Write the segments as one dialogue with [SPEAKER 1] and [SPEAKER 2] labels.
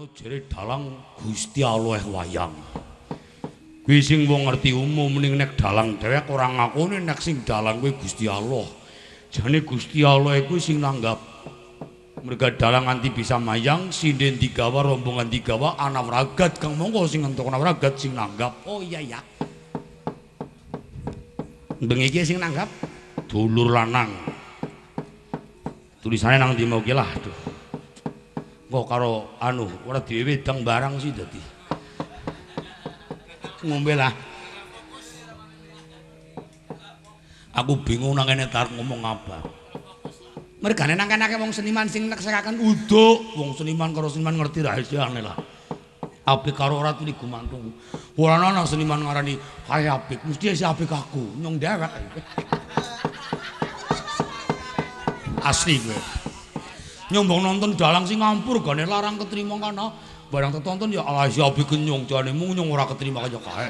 [SPEAKER 1] ngono jere dalang Gusti Allah wayang. Kuwi sing wong ngerti umum ning nek dalang dhewek ora ngakoni nek sing dalang kuwi Gusti Allah. Jane Gusti Allah iku sing nanggap. Merga dalang nganti bisa mayang, sinden digawa rombongan digawa ana wragat kang mongko sing entuk ana wragat sing nanggap. Oh iya ya. Bengi iki sing nanggap dulur lanang. Tulisane nang ndi mau ki lah. Aduh. Kok karo anu ora diwedang barang sih dadi. Ngombe lah. Aku bingung nang kene tar ngomong apa. Mergane nang kene wong seniman sing neksekaken uduk, wong seniman karo seniman ngerti rahasiane lah. Apik karo ora tuli gumantung. Ora ana seniman ngarani kaya apik, mesti si apik aku, nyong dewek. Asli kowe. Nyombong nonton dalang sing ngampur gane larang ketrima kana barang tetonton ya ala si abi kenyong jane mung nyong ora ketrima kaya kae.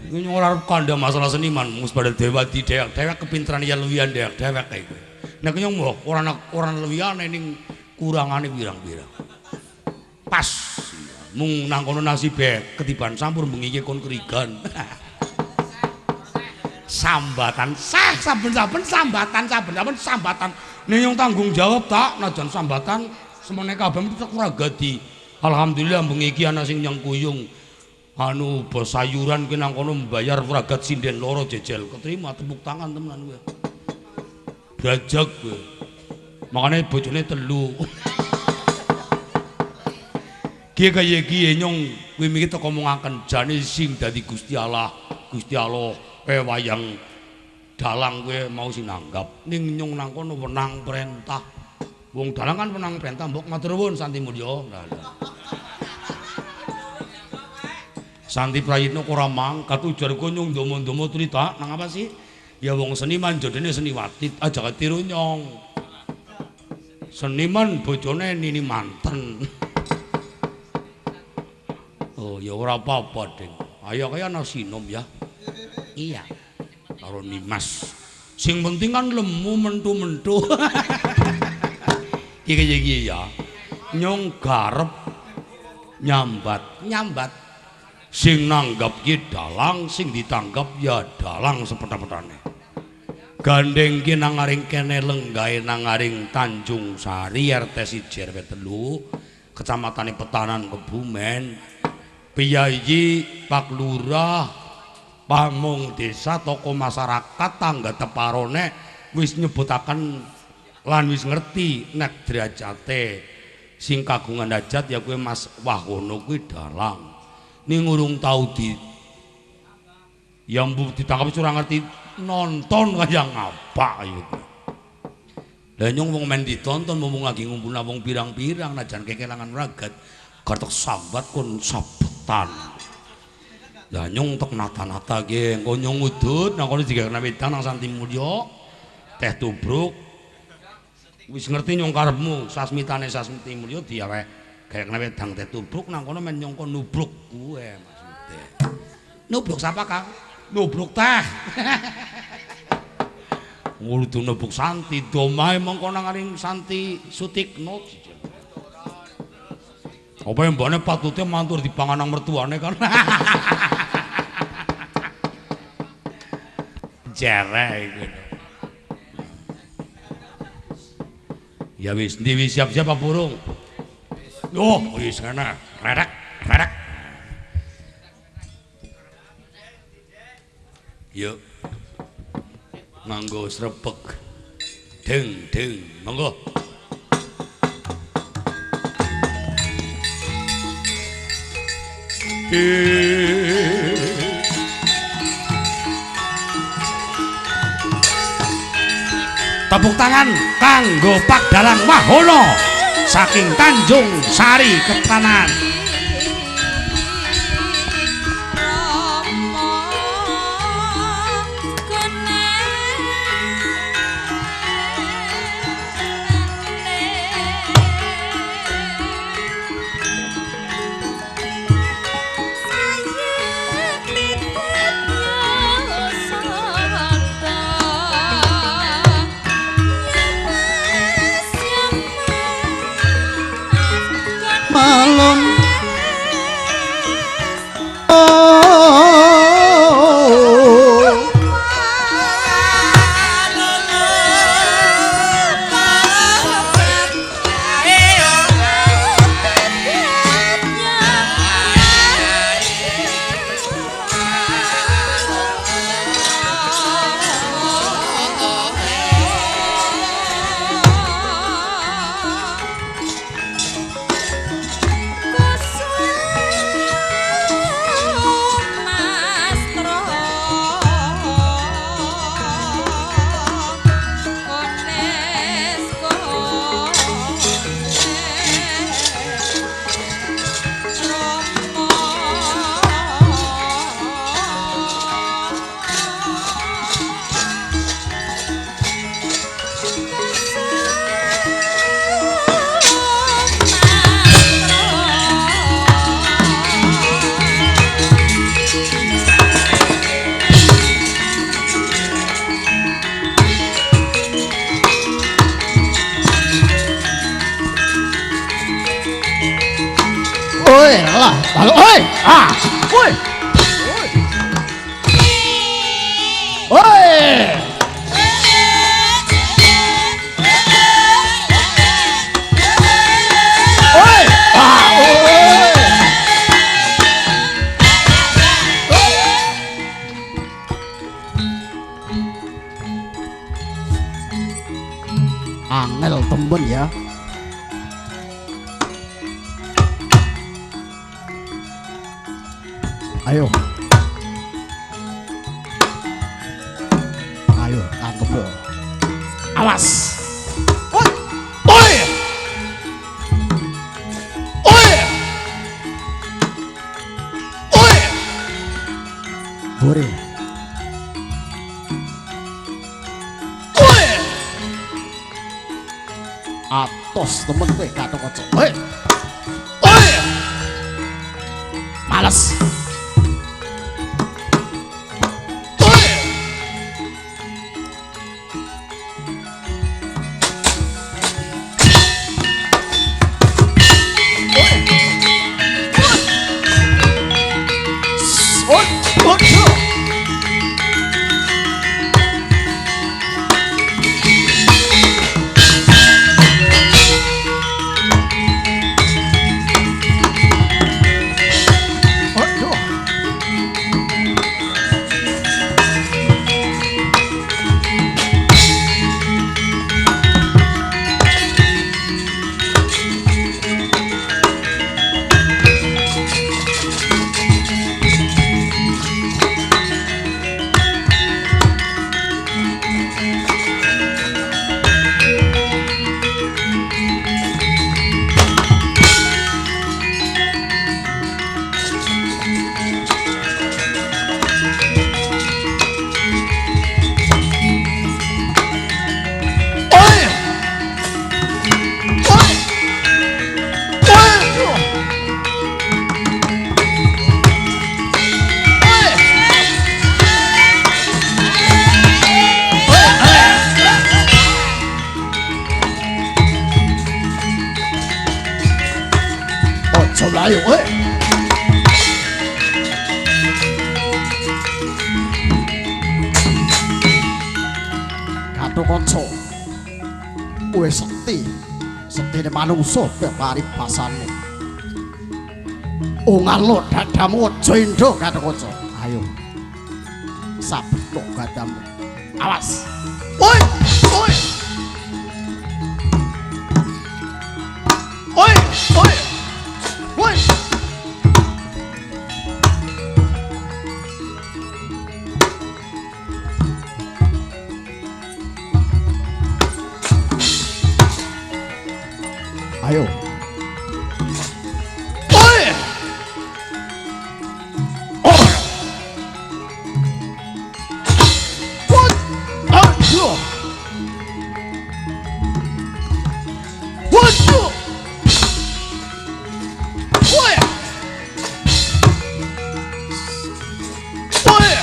[SPEAKER 1] Nyong ora arep kandha masalah seniman mus pada dewa di dewek kepinteran ya luwihan dewek kae kowe. Nek nyong mbuh ora luwihane ning kurangane pirang-pirang. Pas mung nang kono nasibe ketiban sampur bengi iki kon kerigan. Sambatan sah saben-saben sambatan ning yang tanggung jawab tak najan sambatan semene kabeh tetep ora gadi. Alhamdulillah bengi iki ana sing nyengkuyung anu bos sayuran ki nang kono mbayar wragat sinden loro jejel keterima tepuk tangan temenan kowe. Brajak kowe. Makane bojone telu. Ki kaya iki nyong kowe mikir teko ngomongaken jane sing dadi Gusti Allah wayang dalang kowe mau sinanggap ning nyong nang kono wenang perintah. Wong dalang kan wenang perintah mbok matur nuwun Santi Mulya. Santi Prayitno ora mangkat ujarku nyong ndomo-ndomo cerita nang apa sih? Ya wong seniman jodene seniwati aja ketiru nyong. Seniman bojone nini manten. Oh ya ora apa-apa, Ding. Ayo kaya ana sinom ya. Iya. Karo Nimas. Sing penting kan lemu mentu-mentu. Iki ya. Nyong garep nyambat. Sing nanggap ki dalang, sing ditanggap ya dalang sepeta-petane. Gandeng ki nang aring kene lenggahe nang aring Tanjung Sari RT 1 RW 3 Kecamatan Petanan Kebumen. Piyayi Pak Lurah pamung desa toko masyarakat tangga teparone wis nyebutaken lan wis ngerti nek derajate sing kagungan hajat ya kuwi Mas Wahono kuwi dalang ning urung tau di ya mbuh ditangkap ora ngerti nonton kaya ngapa ayo lah nyong wong men ditonton mumpung lagi ngumpulna wong pirang-pirang najan kekelangan ragat kartok sambat kon sabetan. Lah nyong tek nata-nata ge engko nyong udut nang kono digawena wedang nang Santi Mulya teh tubruk wis ngerti nyong karepmu sasmitane Santi Mulya diawe gawena wedang teh tubruk nang kono men nyong kon nubruk kuwe maksude. Nubruk sapa Kang? Nubruk teh. Nguludu nubruk Santi domae mengko nang aring Santi Sutikno. Apa yang mbane patute mantur dipangan nang mertuane kan. Jere iku. Ya wis, ndi wis siap-siap apa burung? Oh, wis kana. Rerak. Yuk. Nganggo srepeg. Deng, monggo. Tepuk tangan kanggo Pak Dalang Wahono saking Tanjung Sari Ketanan.
[SPEAKER 2] malon Halo, oi! Ah! Oi! Oi! Oi! Ah! Oi! Angel temben ya. Ayo. Ayo, tangkep lo. Awas. Oi. Oi. Oi. Oi. Bore. Oi. Atos temen kowe katok-katok. Oi. Oi. Males. Ayo, weh. Gatotkaca. Kowe sekti. Sektine manungsa paribasanmu. Ungalo dadamu aja endho Gatotkaca. Ayo. Sabdo gadamu. Awas. Woi, woi. Woi, woi. Woi. Ayo. Woi. Oh. What? Ayo. What? Woi. Woi.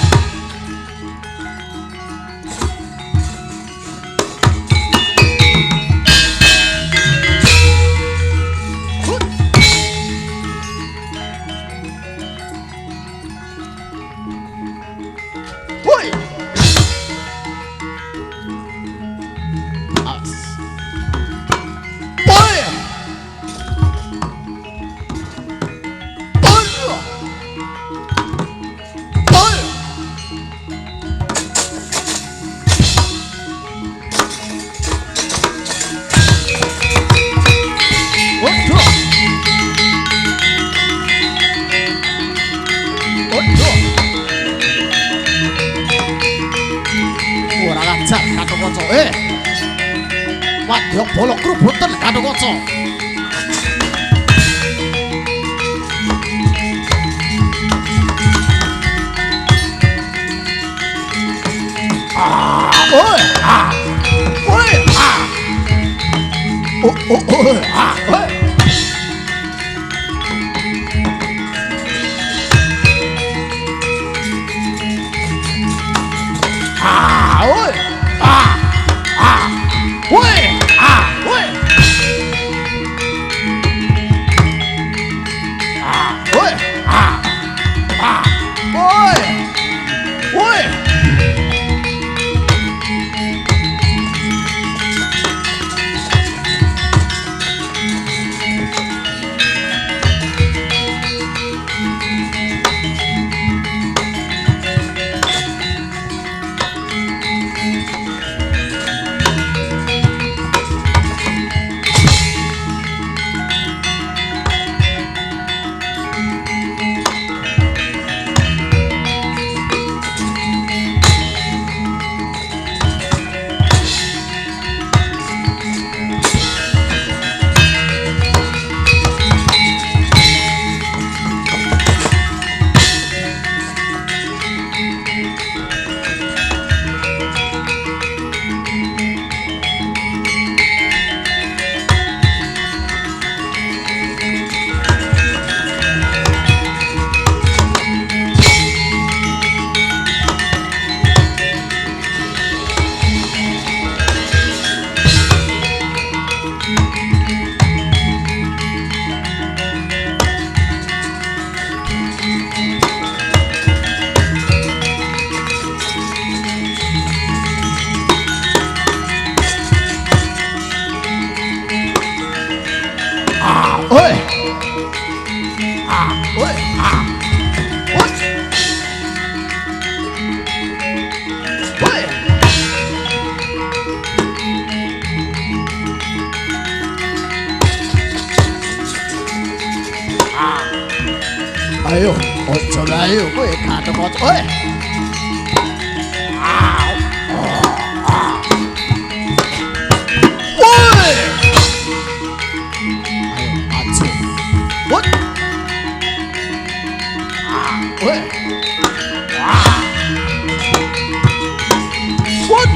[SPEAKER 2] Maso. Oi, oi, oi, oi. Ayo, ojo ayo kowe gak teko. Oi. Oi. Ayo, maju. Wut. Oi. Wut.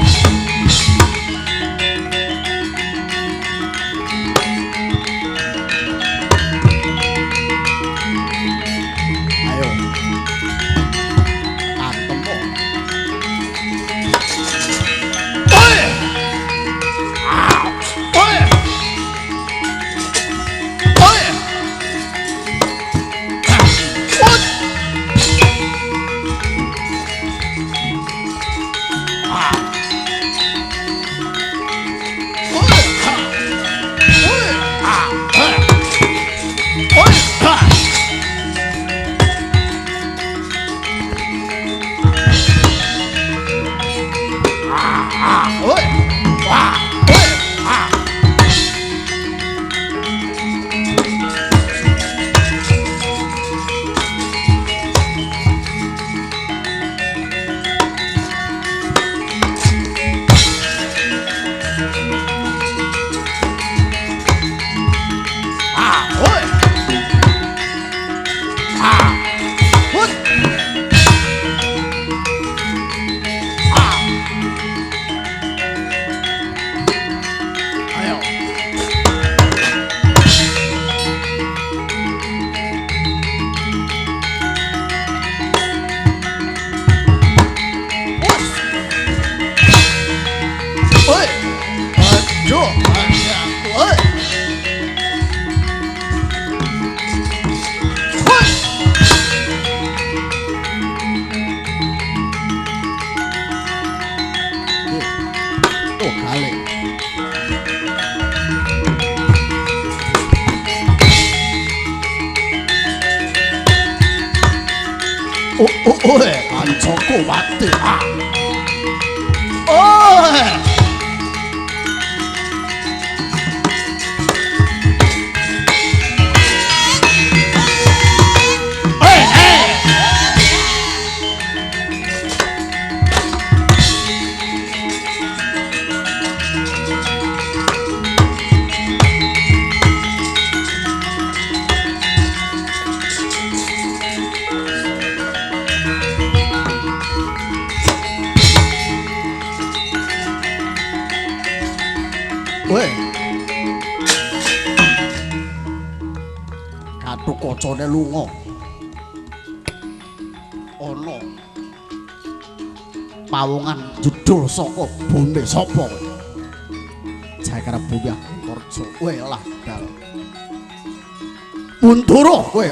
[SPEAKER 2] Oi, kancaku mati. Oi. Gathukacane lunga. Ana pawongan jedul saka bome sapa? Jayakara Bumi Angkarja. Kowe lah dal. Bundara kowe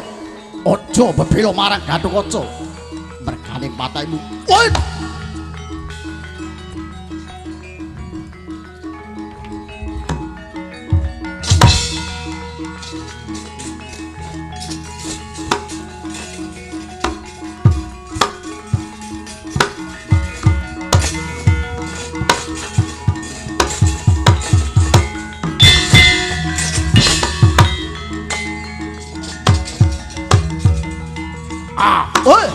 [SPEAKER 2] aja bebela marang Gatotkaca. Mergane pataimu. Kowe oi.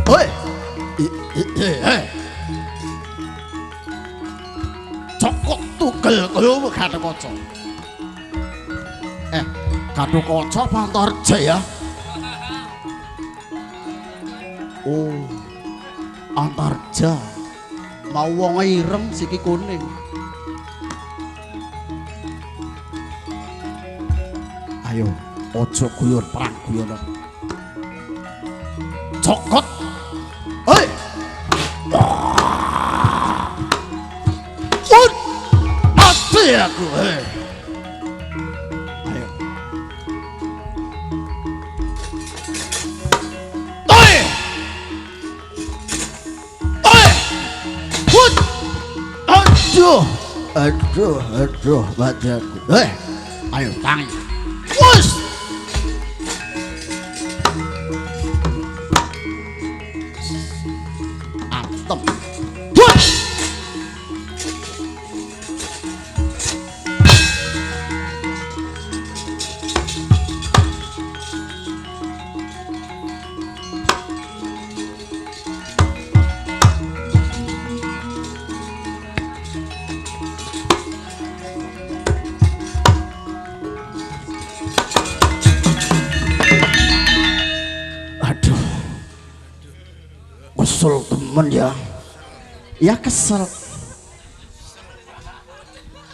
[SPEAKER 2] Oi. Cokok tugel kowe Gatotkaca. Gatotkaca Pantarja ya. Oh. Antarja. Mau wong ireng siki kuning. Ayo, ojo guyur perang guyonan. Cokot. Hei. Mati aku. Hei. Ayo. Hei. Hei. Hut. Aduh, badanku. Hei. Ayo, tangi. Wes. Antem. Wes. Kesel temen ya. Ya kesel.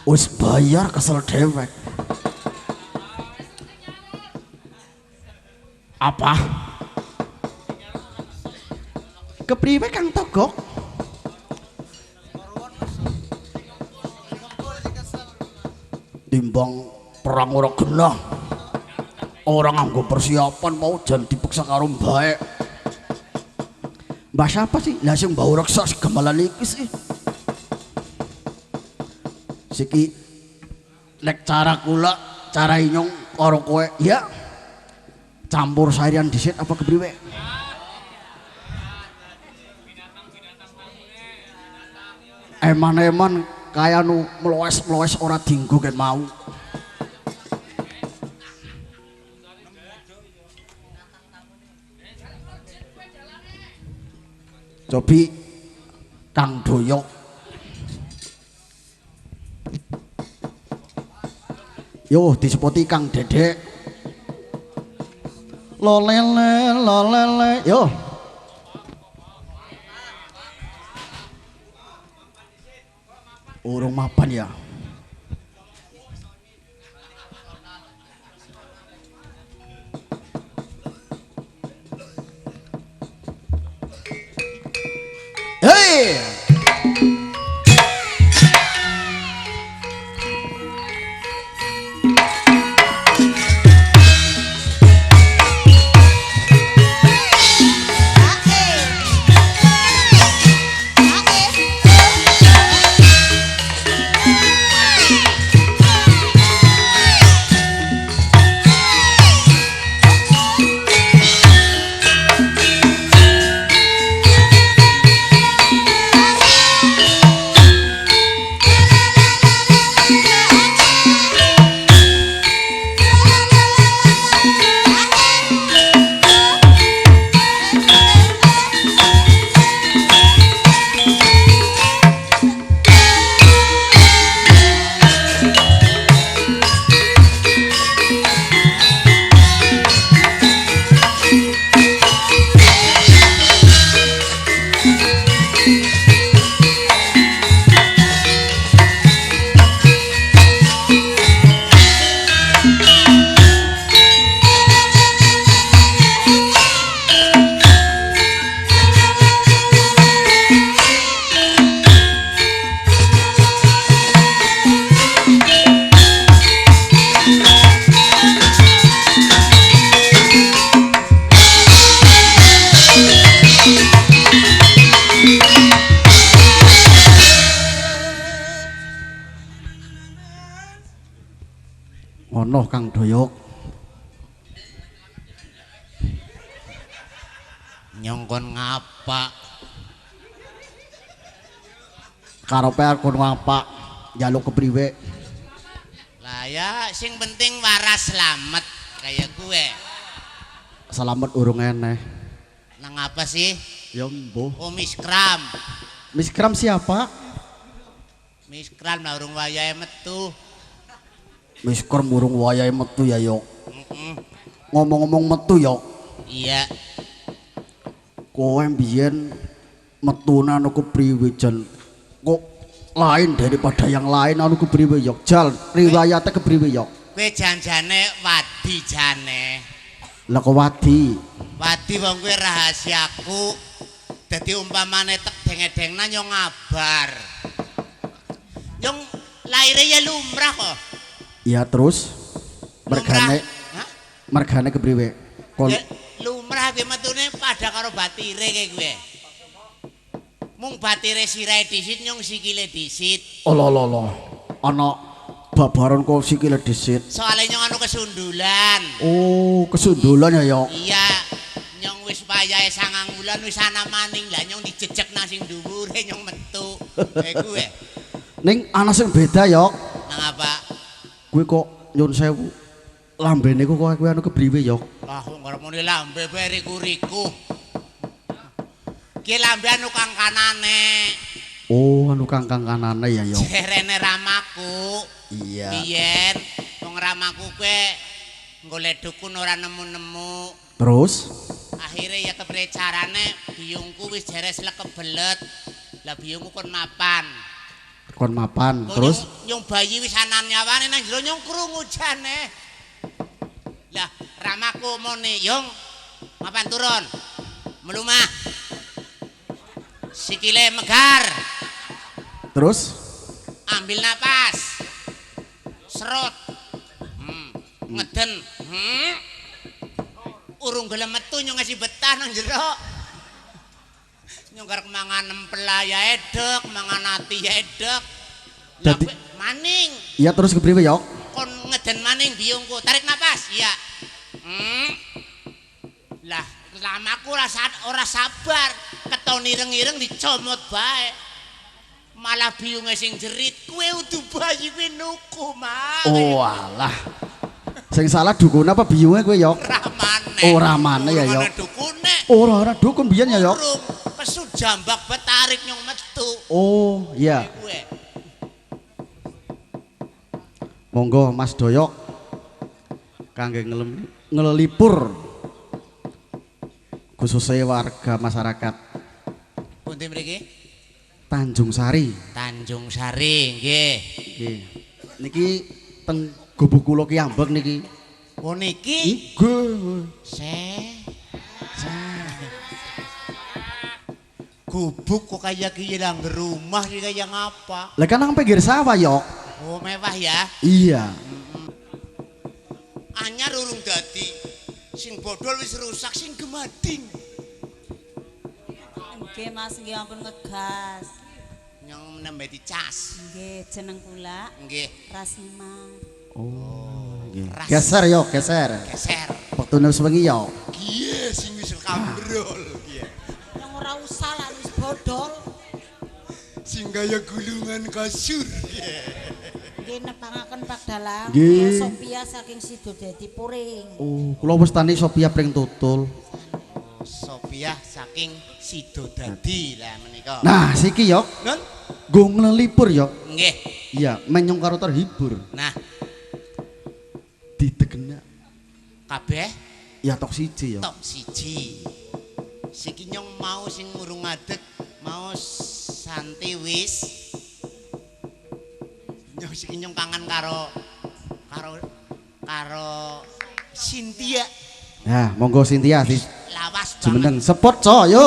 [SPEAKER 2] Wis bayar kesel dewek. Apa? Kepriwe Kang Togok? Timbang perang ora genah. Ora nganggo persiapan mau jan dipeksa karo baik. Mbah siapa sih? Lah sing mbah reksa gemelan iki sih. Siki nek cara kula, cara inyong karo kowe ya campur sarian dhisik apa kepriwe? Eman-eman kaya nu meloes-meloes ora dienggo ken mau. Cobi Kang Doyok yo disepoti Kang Dedek lo lele yo urung mapan ya. Hey! Ono Kang Doyok.
[SPEAKER 3] Nyongkon ngapa?
[SPEAKER 2] Karepe aku ngapa njaluk kepriwe?
[SPEAKER 3] Lah ya sing penting waras slamet kayak gue.
[SPEAKER 2] Selamat urung eneh.
[SPEAKER 3] Nang apa sih?
[SPEAKER 2] Ya mbuh.
[SPEAKER 3] Oh Miskram.
[SPEAKER 2] Miskram siapa?
[SPEAKER 3] Miskram lah urung wayahe metu.
[SPEAKER 2] Miskram urung wayahe metu ya, Yok. Ngomong-ngomong metu, Yok.
[SPEAKER 3] Iya.
[SPEAKER 2] Kowe mbiyen metune anu kepriwe jan? Kok lain daripada yang lain anu kepriwe, Yok? Jal, riwayate kepriwe, Yok?
[SPEAKER 3] Kowe janjane wadi jane.
[SPEAKER 2] Lah kok wadi?
[SPEAKER 3] Wadi wong kowe rahasiaku. Dadi umpamane tek deng-dengna nyong ngabar. Nyong laire ya lumrah kok.
[SPEAKER 2] Iya terus mergane mergane kepriwe? Kon
[SPEAKER 3] Ya, lumrah kowe metune padha karo batire kowe. Mung batire sirahe disit nyong sikile disit.
[SPEAKER 2] oh lho. Ana babaran kok sikile disit.
[SPEAKER 3] Soale nyong anu kesundulan.
[SPEAKER 2] Oh, kesundulan ya, Yok.
[SPEAKER 3] Iya, nyong wis wayahe 9 wulan wis ana maning lah nyong dijejek nang sing dhuwure nyong metu. Kowe.
[SPEAKER 2] Ning ana sing beda, Yok.
[SPEAKER 3] Nang apa?
[SPEAKER 2] Kowe kok nyun sewu. Lambene kok kowe anu kepriwe, Yok?
[SPEAKER 3] Lah kok ngarepmu lambe beriku-riku. Ki lambe anu kang kanane.
[SPEAKER 2] Oh, anu kangkang kanane ya, Yok.
[SPEAKER 3] Jerene ramaku.
[SPEAKER 2] Iya.
[SPEAKER 3] Biyen wong ramaku kowe golek dukun ora nemu-nemu.
[SPEAKER 2] Terus
[SPEAKER 3] Akhire ya kepriye carane biyungku wis jere slek kebelet. Lah biyungku kon mapan.
[SPEAKER 2] kon mapan.
[SPEAKER 3] Kok
[SPEAKER 2] Terus
[SPEAKER 3] nyong bayi wis ana nyawane nang jero nyong krungu jane. Lah ramaku muni, "Yung, mapan turun. Melumah. Sikile megar.
[SPEAKER 2] terus
[SPEAKER 3] Ambil napas. Serut. Ngeden. Urung gelem metu nyong ngasih betah nang jero. Nyong karep mangan empel ya edek, mangan ati ya edek. Lah
[SPEAKER 2] Dadi-
[SPEAKER 3] maning.
[SPEAKER 2] iya terus kepriwe, Yok?
[SPEAKER 3] Kon ngeden maning biyungku. Tarik napas. Iya. Lah lamaku ora sabar. Keton ireng-ireng dicomot bae. Malah biyunge sing jerit, "Kowe udu bayi kowe nuku, Mak."
[SPEAKER 2] Oh alah. Sing salah dukun apa biyunge kowe, Yok?
[SPEAKER 3] Ramane.
[SPEAKER 2] Oh, ramane ya, Yok.
[SPEAKER 3] Dukune.
[SPEAKER 2] Ora dukun biyen ya, Yok.
[SPEAKER 3] Urung kesu jambak betarik nyong metu.
[SPEAKER 2] Oh, iya.
[SPEAKER 3] Kowe.
[SPEAKER 2] Monggo Mas Doyok kangge ngelipur khususnya warga masyarakat
[SPEAKER 3] Pundi mriki?
[SPEAKER 2] Tanjung Sari.
[SPEAKER 3] Tanjung Sari, nggih.
[SPEAKER 2] Nggih. Niki teng gubuk kula ki ambek niki.
[SPEAKER 3] Oh niki
[SPEAKER 2] Nggih.
[SPEAKER 3] gubuk kok kayak hilang rumah sih kayak ngapa?
[SPEAKER 2] Lah kan nang pinggir sawah, Yok.
[SPEAKER 3] Oh mewah ya.
[SPEAKER 2] Iya.
[SPEAKER 3] Anyar urung dadi. Sing bodol wis rusak, sing gemading.
[SPEAKER 4] Nggih Mas, nggih ampun ngegas.
[SPEAKER 3] Nyong nembe dicas.
[SPEAKER 4] Nggih jeneng kula
[SPEAKER 3] Nggih,
[SPEAKER 4] Rasmima.
[SPEAKER 2] Oh, nggih.
[SPEAKER 3] Ras.
[SPEAKER 2] Geser, Yok, geser.
[SPEAKER 3] geser.
[SPEAKER 2] Wektune wis wengi, Yok.
[SPEAKER 3] Kiye sing wis kambrol kiye.
[SPEAKER 4] Yang ora usah lah wis bodol.
[SPEAKER 3] Sing kaya gulungan kasur.
[SPEAKER 4] Nggih nepangaken Pak Dalang.
[SPEAKER 2] Nggih.
[SPEAKER 4] Sophia saking Sido dadi puring.
[SPEAKER 2] Oh, kula wis tani Sophia pring tutul.
[SPEAKER 3] Sophia saking Sido dadi lah menika.
[SPEAKER 2] Nah, siki, Yok.
[SPEAKER 3] Nun?
[SPEAKER 2] Nggo ngelipur, Yok.
[SPEAKER 3] Nggih.
[SPEAKER 2] Iya, menyong karo terhibur.
[SPEAKER 3] Nah,
[SPEAKER 2] Didegena
[SPEAKER 3] kabeh
[SPEAKER 2] ya tok siji, Yok.
[SPEAKER 3] tok siji. Siki nyong mau sing urung ngadeg, mau santi wis. Nyong siki nyong kangen karo Cynthia.
[SPEAKER 2] Nah, monggo Cynthia di
[SPEAKER 3] Lawas banget.
[SPEAKER 2] jumeneng sepot co yo.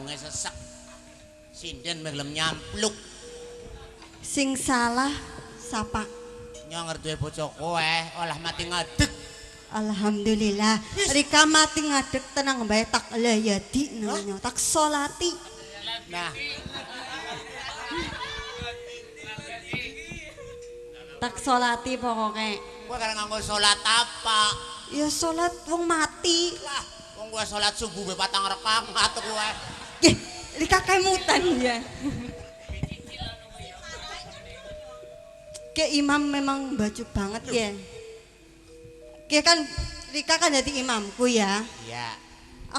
[SPEAKER 3] lambunge sesek. Sinden meglem nyampluk.
[SPEAKER 5] Sing salah sapa?
[SPEAKER 3] Nyong ngerduwe bojo kowe, olah mati ngadeg.
[SPEAKER 5] Alhamdulillah. Rika mati ngadeg tenang bae tak layadi namanya tak solati.
[SPEAKER 3] Nah,
[SPEAKER 5] Tak solati pokoknya.
[SPEAKER 3] kowe kareng nganggo salat apa?
[SPEAKER 5] Ya salat wong mati.
[SPEAKER 3] Lah, wong kowe salat subuh be 4 rakaat kowe.
[SPEAKER 5] Nggih, Rika kemutan ya. Ke imam memang baju banget ya. Ke kan Rika kan jadi imamku ya.
[SPEAKER 3] Iya.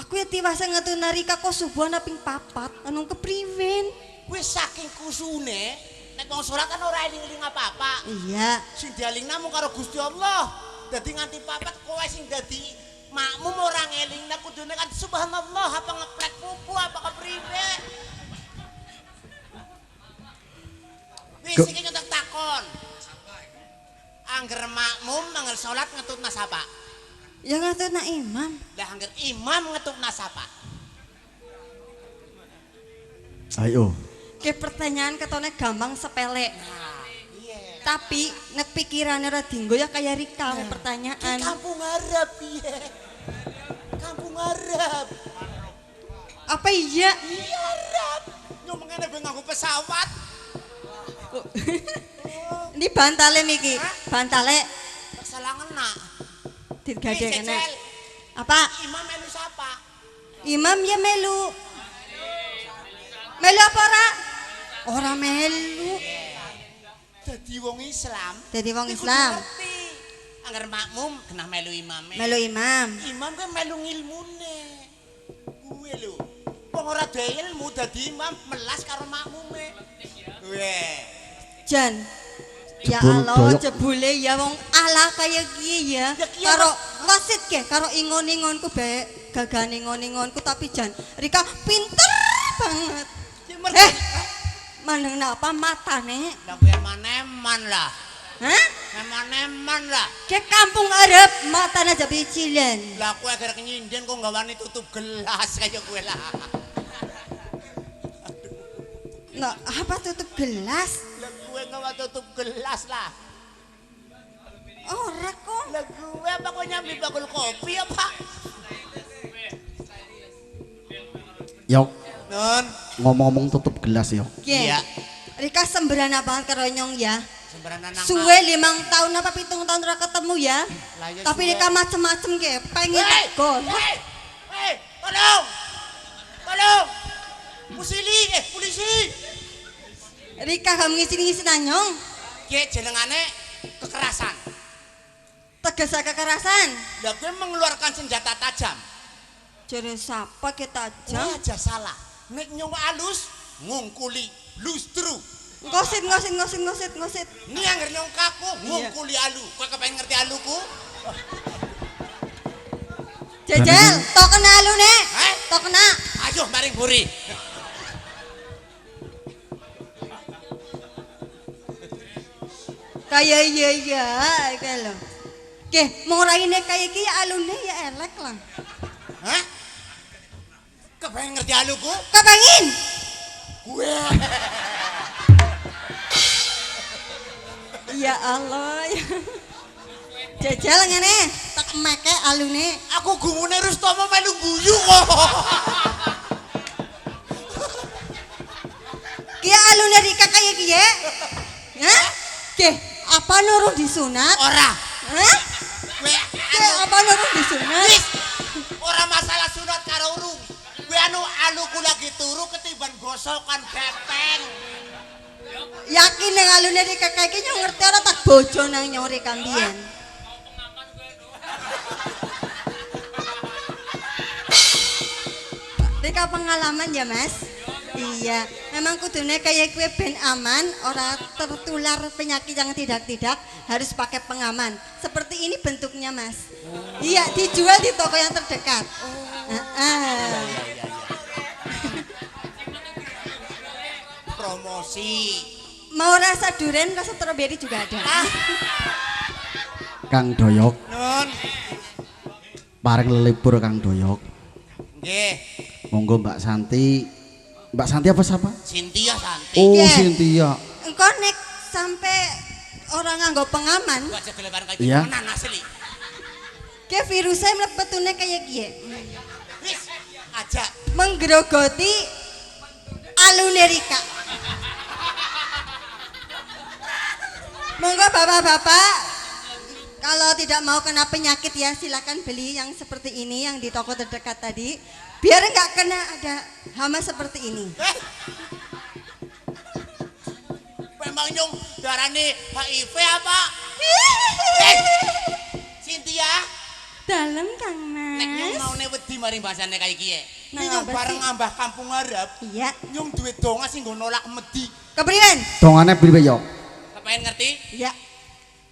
[SPEAKER 5] Aku ya tiwasa ngetuna Rika kok subuhan ping 4 anu kepriwen.
[SPEAKER 3] Wis saking kusune, nek wong salat kan ora eling-eling apa-apa.
[SPEAKER 5] Iya.
[SPEAKER 3] Sing dialingna mung karo Gusti Allah. Dadi nganti papat kowe sing dadi makmum ora ngelingna kudune kan subhanallah apa ngeplek pupu apa kepriwe. Wis iki nyetak takon. Angger makmum mangel salat ngetutna sapa?
[SPEAKER 5] Ya ngetuna imam.
[SPEAKER 3] Lah angger imam ngetutna sapa?
[SPEAKER 2] Ayo.
[SPEAKER 5] Ke pertanyaan ketone gampang sepele.
[SPEAKER 3] Nah, iya.
[SPEAKER 5] Tapi nek pikirannya ora dinggo ya kayak Rika
[SPEAKER 3] Ki
[SPEAKER 5] pertanyaan.
[SPEAKER 3] kampung Arab piye? Kampung Arab.
[SPEAKER 5] Apa iya?
[SPEAKER 3] Iya Arab. Nyomongane ben nganggo pesawat.
[SPEAKER 5] Ini bantale miki. Bantale
[SPEAKER 3] Salah ngena.
[SPEAKER 5] digade
[SPEAKER 3] Ih,
[SPEAKER 5] kena.
[SPEAKER 3] Cecel.
[SPEAKER 5] Apa?
[SPEAKER 3] Imam melu sapa?
[SPEAKER 5] Imam ya melu. Melu apa ora? Ora melu.
[SPEAKER 3] Dadi wong Islam.
[SPEAKER 5] Dadi wong
[SPEAKER 3] Iku
[SPEAKER 5] Islam.
[SPEAKER 3] ngerti. Angger makmum kena melu imame.
[SPEAKER 5] Melu imam.
[SPEAKER 3] Imam kan melu ngilmune. Kuwe lho. Wong ora duwe ilmu dadi imam melas karo makmume. Weh.
[SPEAKER 5] Jan. Ya
[SPEAKER 2] Jebul
[SPEAKER 5] Allah,
[SPEAKER 2] doyok.
[SPEAKER 5] jebule ya wong ala kaya kiye ya.
[SPEAKER 3] Ya kiye,
[SPEAKER 5] Karo wasit ke, karo ingon-ingonku bae gagane ingon-ingonku tapi Jan Rika pinter banget. Mandeng napa matane?
[SPEAKER 3] Lah kuwi eman-eman lah.
[SPEAKER 5] Hah?
[SPEAKER 3] Eman-eman lah.
[SPEAKER 5] Ke kampung Arab matane aja bicilan.
[SPEAKER 3] Lah kowe agar nyinden kok gak wani tutup gelas kaya kowe lah.
[SPEAKER 5] Nah, apa tutup gelas?
[SPEAKER 3] Lah kowe gak wani tutup gelas lah.
[SPEAKER 5] Ora kok.
[SPEAKER 3] Lah kowe apa kok nyambi bakul kopi apa?
[SPEAKER 2] Yok,
[SPEAKER 3] Nun,
[SPEAKER 2] ngomong-ngomong tutup gelas yok.
[SPEAKER 3] Iya.
[SPEAKER 5] Rika sembrana banget karo nyong ya.
[SPEAKER 3] sembarangan nang.
[SPEAKER 5] Suwe 5 tahun apa 7 tahun ora ketemu ya.
[SPEAKER 3] Lah, ya
[SPEAKER 5] Tapi
[SPEAKER 3] suwe.
[SPEAKER 5] Rika macem-macem ke, pengen
[SPEAKER 3] Hei,
[SPEAKER 5] gol.
[SPEAKER 3] hei, hei, tolong, tolong, polisi.
[SPEAKER 5] Rika gak ngisi-ngisi nanyong.
[SPEAKER 3] Ki jenengane kekerasan.
[SPEAKER 5] Tegas kekerasan.
[SPEAKER 3] Lah kowe mengeluarkan senjata tajam.
[SPEAKER 5] Jare sapa kita
[SPEAKER 3] Kowe
[SPEAKER 5] aja?
[SPEAKER 3] aja salah. Nek nyong alus ngungkuli lustru.
[SPEAKER 5] Ngosit.
[SPEAKER 3] Ini yang nyong kaku ngungkuli alu. Kowe kepengen ngerti aluku?
[SPEAKER 5] Jejel, tok kena alune.
[SPEAKER 3] Heh?
[SPEAKER 5] Tok kena.
[SPEAKER 3] Ayo maring buri.
[SPEAKER 5] Kayak iya kayak lo. Ke, mau raine kayak ki alune ya elek lah.
[SPEAKER 3] Hah? Kepengen ngerti aluku?
[SPEAKER 5] Kepengin.
[SPEAKER 3] Gue.
[SPEAKER 5] Ya Allah. Jajal ngene, tak meke alune.
[SPEAKER 3] Aku gumune Rustomo melu guyu kok.
[SPEAKER 5] Ki alune Rika kaya kiye? Hah? Ke, apa nuruh disunat?
[SPEAKER 3] Ora.
[SPEAKER 5] Hah?
[SPEAKER 3] Gue
[SPEAKER 5] Ke, apa nuruh disunat?
[SPEAKER 3] wis. Ora masalah sunat karo urung. Gue aluku lagi turu ketiban gosokan bepeng.
[SPEAKER 5] Yakin ning alune Rika kaya ki nyong ngerti ora tak bojo nang nyori kambiyen. Rika pengalaman ya Mas? Iya, memang kudune kayak kue ben aman, ora tertular penyakit yang tidak harus pakai pengaman. Seperti ini bentuknya Mas. Iya, dijual di toko yang terdekat.
[SPEAKER 3] Promosi.
[SPEAKER 5] Mau rasa durian, rasa stroberi juga ada.
[SPEAKER 2] Kang Doyok,
[SPEAKER 3] Nun.
[SPEAKER 2] bareng lelebur Kang Doyok.
[SPEAKER 3] Nggih.
[SPEAKER 2] Monggo Mbak Santi. Mbak Santi apa siapa?
[SPEAKER 3] Cynthia Santi.
[SPEAKER 2] Oh,
[SPEAKER 5] Iya.
[SPEAKER 2] Cynthia.
[SPEAKER 5] Engko nek sampai orang nganggo pengaman,
[SPEAKER 3] Gua aja gelebaran kayak
[SPEAKER 2] Iya.
[SPEAKER 3] temenan asli.
[SPEAKER 5] ke virusnya mlepetune kayak gie.
[SPEAKER 3] Wis, aja.
[SPEAKER 5] Menggerogoti alunerika. Monggo bapak-bapak, kalau tidak mau kena penyakit ya silakan beli yang seperti ini yang di toko terdekat tadi. Biar nggak kena ada hama seperti ini.
[SPEAKER 3] Memang nyong darane HIV apa? Cynthia,
[SPEAKER 5] Dalam Kang
[SPEAKER 3] nek nyong
[SPEAKER 5] Mas.
[SPEAKER 3] mau wedi mari bahasane kayak kie.
[SPEAKER 5] Nah,
[SPEAKER 3] Nyong
[SPEAKER 5] apa
[SPEAKER 3] bareng
[SPEAKER 5] sih?
[SPEAKER 3] ngambah kampung Arab.
[SPEAKER 5] Iya.
[SPEAKER 3] Nyong duwe donga sing nggo nolak medi.
[SPEAKER 5] Kepriwen?
[SPEAKER 2] Dongane priwe yo?
[SPEAKER 3] Kepengen ngerti?
[SPEAKER 5] Iya.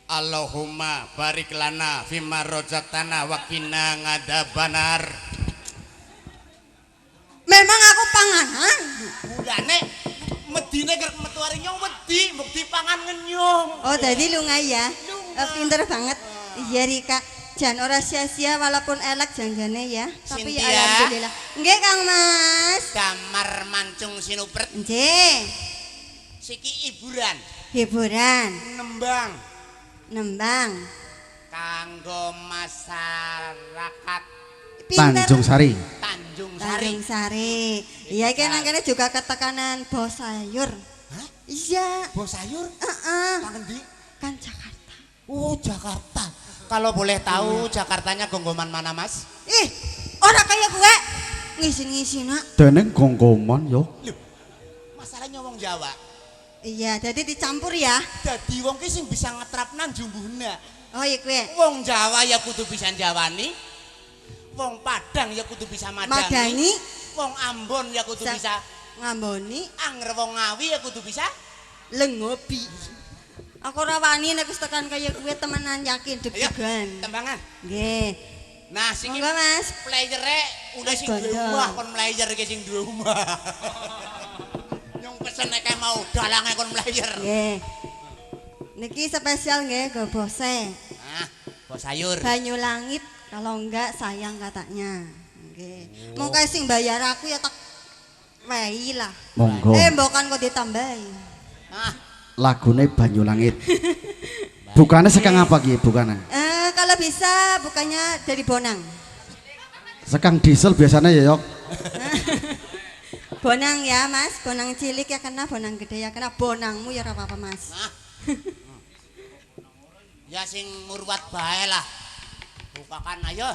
[SPEAKER 3] Allahumma barik lana fima rozaktana wa qina ngadabanar.
[SPEAKER 5] Memang aku panganan.
[SPEAKER 3] Budane medine gerek metu ari nyong wedi, mbok dipangan ngenyong.
[SPEAKER 5] Oh, tadi lunga ya.
[SPEAKER 3] Lunga.
[SPEAKER 5] Pinter banget. Iya Rika. Jan ora sia-sia walaupun elek janjane ya. Tapi
[SPEAKER 3] Cynthia.
[SPEAKER 5] alhamdulillah. Nggih Kang Mas.
[SPEAKER 3] Damar mancung sinupret
[SPEAKER 5] Nggih.
[SPEAKER 3] siki hiburan,
[SPEAKER 5] Hiburan,
[SPEAKER 3] nembang
[SPEAKER 5] nembang.
[SPEAKER 3] kanggo masyarakat
[SPEAKER 2] Tanjung Sari.
[SPEAKER 3] Tanjung Sari.
[SPEAKER 5] Tanjung Sari. Iya iki nang kene juga ketekanan bos sayur.
[SPEAKER 3] Hah?
[SPEAKER 5] Iya.
[SPEAKER 3] Bos sayur?
[SPEAKER 5] Heeh.
[SPEAKER 3] Nang endi?
[SPEAKER 5] Kan Jakarta.
[SPEAKER 3] Oh, Jakarta. Kalau boleh tahu Jakartanya gonggoman mana, Mas?
[SPEAKER 5] Ih, ora kayak gue. Ngisi-ngisi nak.
[SPEAKER 2] Dene gonggoman yo.
[SPEAKER 3] Loh, masalahnya wong Jawa.
[SPEAKER 5] Iya, jadi dicampur ya.
[SPEAKER 3] Dadi wong ki sing bisa ngetrapnan jumbuhna.
[SPEAKER 5] Oh iya gue.
[SPEAKER 3] Wong Jawa ya kudu bisa Jawani. Wong Padang ya kudu bisa
[SPEAKER 5] Madani.
[SPEAKER 3] Madani. Wong Ambon ya kudu bisa
[SPEAKER 5] Ngamboni
[SPEAKER 3] Anger. Wong Ngawi ya kudu bisa.
[SPEAKER 5] lengobi. Aku ora wani nek wis tekan kaya gue temenan yakin
[SPEAKER 3] Ayo,
[SPEAKER 5] deg-degan.
[SPEAKER 3] tembangan.
[SPEAKER 5] Nggih.
[SPEAKER 3] Nah, sing
[SPEAKER 5] Monggo Mas.
[SPEAKER 3] playere udah sing duwe
[SPEAKER 5] Gondol.
[SPEAKER 3] omah kon player iki sing duwe omah. Nyong pesen nek mau dalange kon player.
[SPEAKER 5] Nggih. Niki spesial nggih go bose.
[SPEAKER 3] Nah, bos sayur.
[SPEAKER 5] Banyu langit kalau enggak sayang katanya. Nggih. Mau kae sing bayar aku ya tak wehi lah.
[SPEAKER 2] Monggo.
[SPEAKER 5] Mbokan kok ditambahi.
[SPEAKER 3] Nah,
[SPEAKER 2] Lagune Banyu Langit. Bukannya sekang apa ki? Bukannya?
[SPEAKER 5] Kalau bisa bukannya dari Bonang.
[SPEAKER 2] Sekang diesel biasanya ya yok.
[SPEAKER 5] Bonang ya Mas, bonang cilik ya kena, bonang gede ya kena, bonangmu ya ora apa-apa Mas.
[SPEAKER 3] nah. Ya sing murwat bae lah. Bukakan ayo.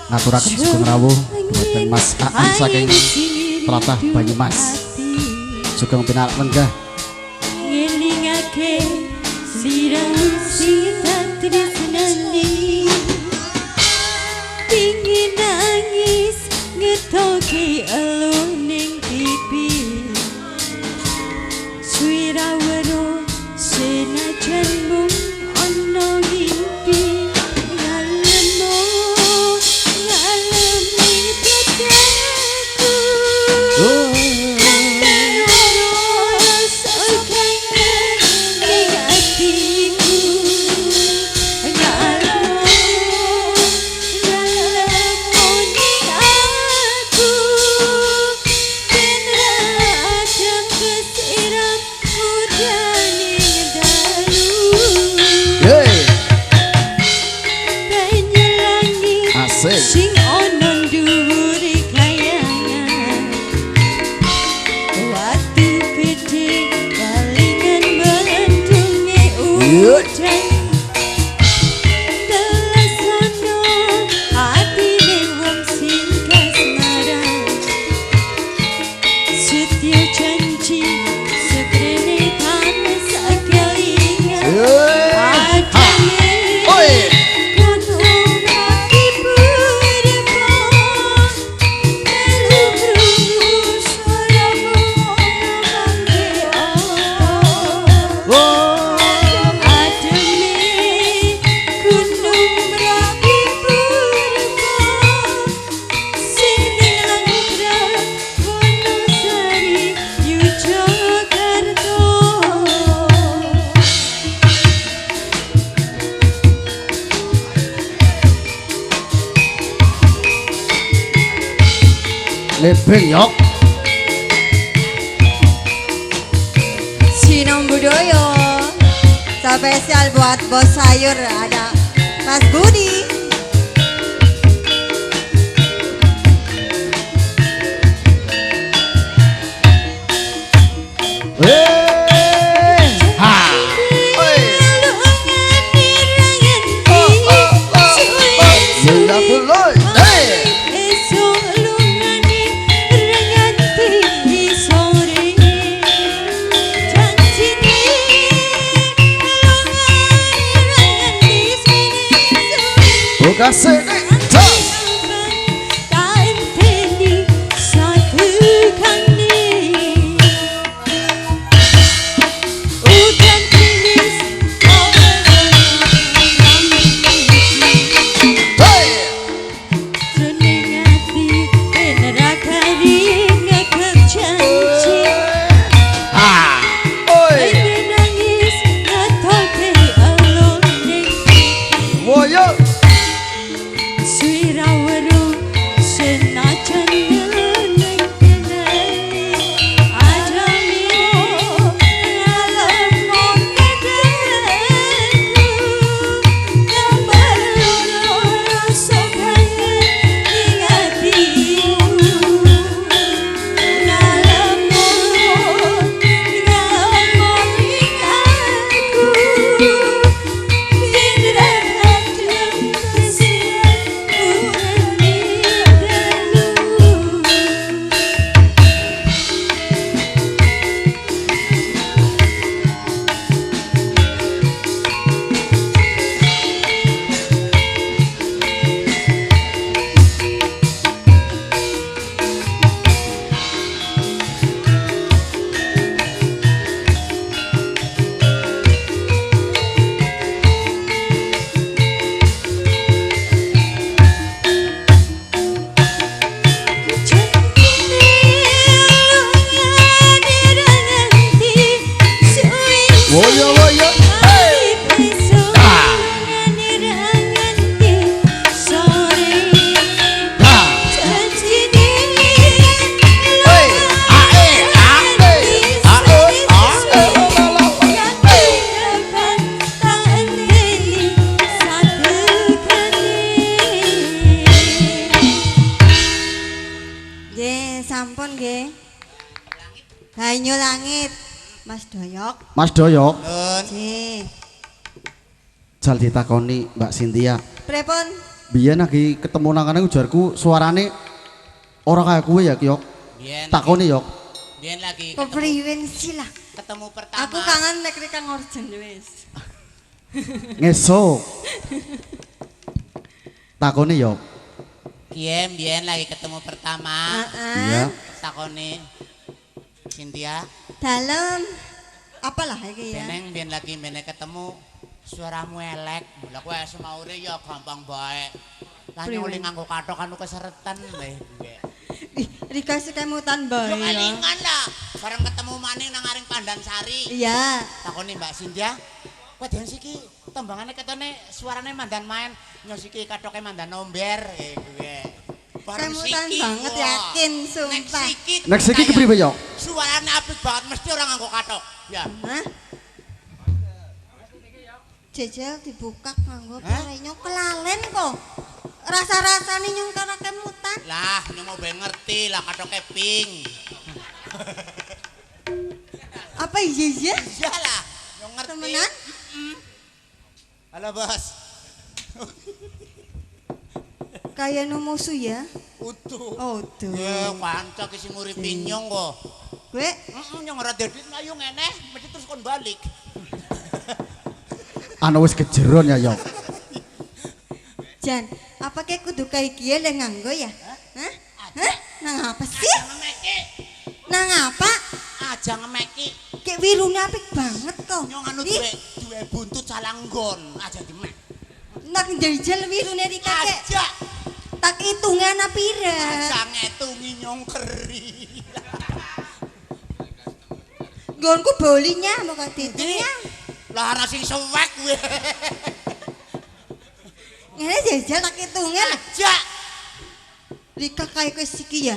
[SPEAKER 2] Ngaturaken sugeng rawuh boten Mas Aan saking Tlatah Banyumas. Sugeng pinarak lenggah.
[SPEAKER 6] ngelingake sliramu sing tak tresnani pingin nangis ngetoke elo ning pipi suwirawaro senajan mung ana ngimpi ngalemo ngalemi dadaku
[SPEAKER 2] Yeay. Asik.
[SPEAKER 6] Sing ono dhuwure kayangan waktu gede kalingan mendunge udan telesono atine wong sing kasmaran setya janji sekrene panas kelingan
[SPEAKER 2] Oi. tebing yok.
[SPEAKER 5] Sinong Budoyo. Spesial buat bos sayur ada Mas Budi.
[SPEAKER 2] Kasih
[SPEAKER 5] sampun nggih. Banyu langit. Mas Doyok.
[SPEAKER 2] Mas Doyok.
[SPEAKER 5] Nggih.
[SPEAKER 2] Jal ditakoni Mbak Cynthia.
[SPEAKER 5] Pripun?
[SPEAKER 2] Biyen lagi ketemu nang kene ujarku suarane ora kaya kowe ya, Yok.
[SPEAKER 3] Biyen.
[SPEAKER 2] Takoni, Yok.
[SPEAKER 3] Biyen lagi
[SPEAKER 5] Kepriwen sih lah.
[SPEAKER 3] ketemu pertama.
[SPEAKER 5] Aku kangen nek Kang Orjen wis.
[SPEAKER 2] Ngesuk. Takoni, Yok.
[SPEAKER 3] Biyen lagi ketemu pertama.
[SPEAKER 2] Iya.
[SPEAKER 3] Takoni Cynthia.
[SPEAKER 5] Dalam apalah iki ya?
[SPEAKER 3] Beneng biyen lagi mene ketemu suaramu elek. Lah kowe semaure ya gampang bae. Lah nyuling nganggo kathok anu keseretan lho.
[SPEAKER 5] Ih, Rika kemutan bae.
[SPEAKER 3] Yo kelingan lah. Bareng ketemu maning nang aring Pandansari.
[SPEAKER 5] Iya.
[SPEAKER 3] Takoni Mbak Cynthia, kowe den siki tembangane ketone suarane mandan main, nyosiki kathoke mandan nomber kuwi.
[SPEAKER 5] Kemutan banget yakin sumpah.
[SPEAKER 2] Nek siki kepriwe, Yok?
[SPEAKER 3] Suarane apik banget mesti ora nganggo kathok. Ya.
[SPEAKER 5] Hah? Jejel dibuka nganggo parenyo kelalen kok. Rasa-rasane nyung karo kemutan.
[SPEAKER 3] Lah, nyung mau ben ngerti lah kathoke pink.
[SPEAKER 5] Apa iya?
[SPEAKER 3] Iya lah, nyung ngerti.
[SPEAKER 5] Temenan?
[SPEAKER 3] Halo, Bos.
[SPEAKER 5] Kayak no musuh ya?
[SPEAKER 3] Utuh.
[SPEAKER 5] Oh, tuh.
[SPEAKER 3] Ya, kanca ki sing nguripi nyong kok.
[SPEAKER 5] Kowe
[SPEAKER 3] Nyong ora dedit ayo ngeneh, mesti terus kon balik.
[SPEAKER 2] Anu wis kejeron ya, Yok.
[SPEAKER 5] Jan, apa kayak kudu kayak gie le nganggo ya? Hah? Hah? Nang apa sih?
[SPEAKER 3] Ngemeki.
[SPEAKER 5] Nang apa?
[SPEAKER 3] Aja ngemeki.
[SPEAKER 5] Kayak wirune apik banget kok.
[SPEAKER 3] Nyong anu
[SPEAKER 5] Ih,
[SPEAKER 3] duwe buntut salanggon, aja dimek.
[SPEAKER 5] nak jejel wirune di kakek.
[SPEAKER 3] Aja.
[SPEAKER 5] Tak hitungan pira?
[SPEAKER 3] Aja ngetungi nyong keri.
[SPEAKER 5] Gonku bolinya mau katitunya.
[SPEAKER 3] Lah ana sing suwek kuwi.
[SPEAKER 5] Ngene jejel tak hitungan.
[SPEAKER 3] Aja.
[SPEAKER 5] Rika kayak kowe siki ya.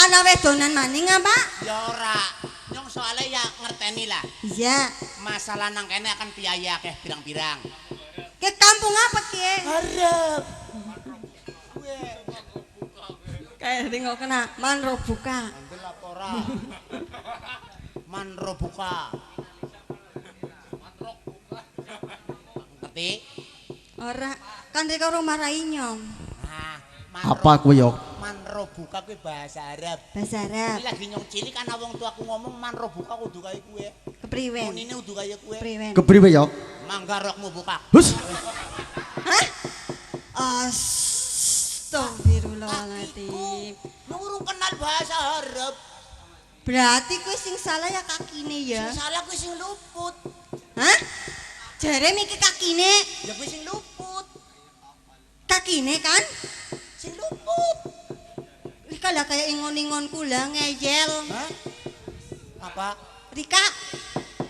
[SPEAKER 5] ana wedonan maning apa?
[SPEAKER 3] Ya ora. Nyong soalnya ya ngerteni lah.
[SPEAKER 5] Iya.
[SPEAKER 3] Masalah nang kene akan biaya akeh pirang-pirang.
[SPEAKER 5] Ke kampung apa ki?
[SPEAKER 3] Harap.
[SPEAKER 5] Kayak ringo kena manro buka.
[SPEAKER 3] Ambil laporan. Manro buka. Ngerti?
[SPEAKER 5] Ora, kan rek karo marahi nyong.
[SPEAKER 3] Nah,
[SPEAKER 2] Apa kuwi yo?
[SPEAKER 3] manro buka kuwi bahasa Arab.
[SPEAKER 5] Bahasa Arab.
[SPEAKER 3] Iki lagi nyong cilik kan wong tuaku ngomong manro buka kudu kaya kuwe.
[SPEAKER 5] Kepriwen?
[SPEAKER 3] Munine kudu kaya kuwe.
[SPEAKER 5] Kepriwen?
[SPEAKER 2] Kepriwe yo?
[SPEAKER 3] Mangga rokmu buka.
[SPEAKER 2] Hus.
[SPEAKER 5] Hah? Astagfirullahaladzim.
[SPEAKER 3] Lu urung kenal bahasa Arab.
[SPEAKER 5] Berarti kuwi sing salah ya kakine ya.
[SPEAKER 3] Sing salah kuwi sing luput.
[SPEAKER 5] Hah? Jare mikir kakine,
[SPEAKER 3] Ya kuwi sing luput.
[SPEAKER 5] kakine kan?
[SPEAKER 3] Sing luput.
[SPEAKER 5] Rika lah kayak ingon-ingon kula ngeyel.
[SPEAKER 3] Hah? Apa?
[SPEAKER 5] Rika,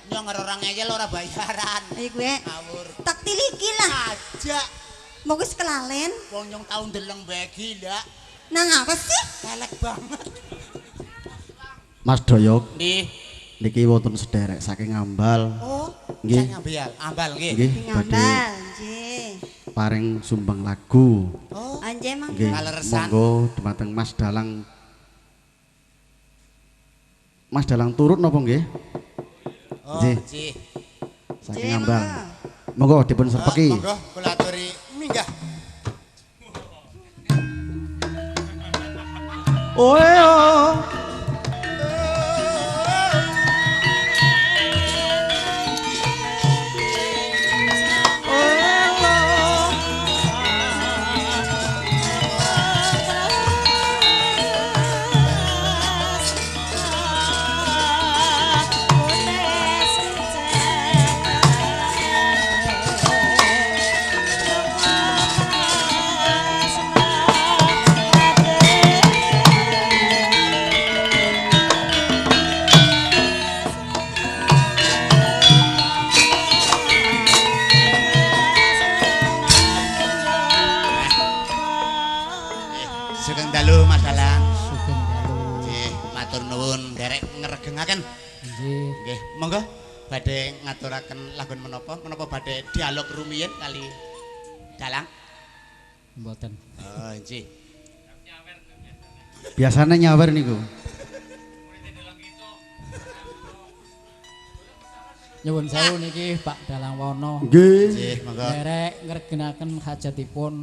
[SPEAKER 3] Nyong orang ngeyel ora bayaran.
[SPEAKER 5] ayo gue
[SPEAKER 3] Ngawur.
[SPEAKER 5] tak tiliki lah.
[SPEAKER 3] Aja.
[SPEAKER 5] Mau wis kelalen.
[SPEAKER 3] Wong nyong tau ndeleng bae gila.
[SPEAKER 5] Nang apa sih?
[SPEAKER 3] Elek banget.
[SPEAKER 2] Mas Doyok,
[SPEAKER 3] Nggih.
[SPEAKER 2] niki wonten sederek saking Ambal.
[SPEAKER 3] Oh,
[SPEAKER 2] Nggih.
[SPEAKER 3] saya ngambil. Ambal nggih.
[SPEAKER 2] Nggih, badhe
[SPEAKER 5] Ngambal, nggih.
[SPEAKER 2] paring sumbang lagu.
[SPEAKER 3] Oh,
[SPEAKER 5] Anje mangga.
[SPEAKER 2] Nggih,
[SPEAKER 3] Kaleresan.
[SPEAKER 2] monggo dumateng Mas Dalang. Mas Dalang turut napa nggih?
[SPEAKER 3] oh,
[SPEAKER 2] Nggih.
[SPEAKER 3] Ji.
[SPEAKER 2] Saking
[SPEAKER 5] Nggih,
[SPEAKER 2] Ambal.
[SPEAKER 5] monggo.
[SPEAKER 2] Monggo dipun serpeki.
[SPEAKER 3] Monggo kula aturi minggah.
[SPEAKER 2] Oh.
[SPEAKER 3] Sugeng dalu Mas Dalang. Nggih, matur nuwun derek ngregengaken. Nggih, monggo badhe ngaturaken lagun menapa? Menapa badhe dialog rumiyin kali Dalang?
[SPEAKER 7] Mboten.
[SPEAKER 3] Oh, nggih.
[SPEAKER 2] Biasanya nyawer niku.
[SPEAKER 7] Nyuwun sewu niki Pak Dalang Wono.
[SPEAKER 2] Nggih.
[SPEAKER 3] Nggih, monggo.
[SPEAKER 7] Derek ngregenaken hajatipun